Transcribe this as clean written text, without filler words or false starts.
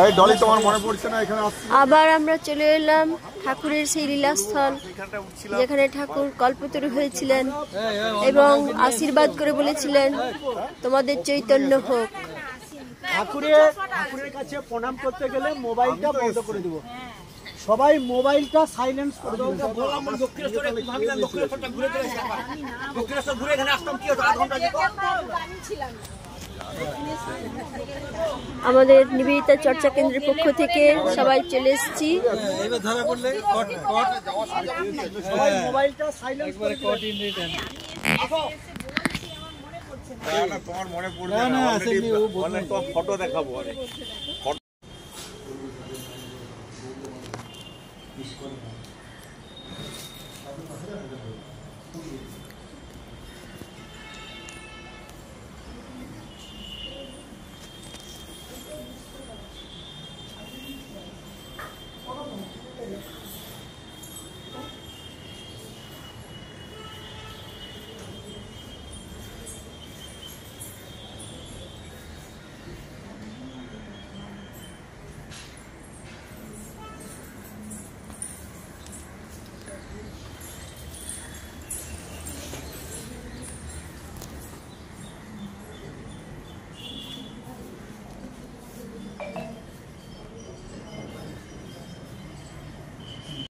এই ডলি তোমার মনে পড়ছে না এখানে আসছি? আবার আমরা চলে এলাম ঠাকুরের সেই লীলাস্থল যেখানে ঠাকুর কল্পতরু হয়েছিলেন এবং আশীর্বাদ করে বলেছিলেন তোমাদের চৈতন্য হোক। ঠাকুরের কাছে প্রণাম করতে গেলে মোবাইলটা বন্ধ করে দেব, সবাই মোবাইলটা সাইলেন্স করে দেবো। আমাদের নিবেদিতা চর্চা কেন্দ্রের পক্ষ থেকে সবাই চলে এসেছি। তোমার মনে পড়বে না, ফটো দেখাবো।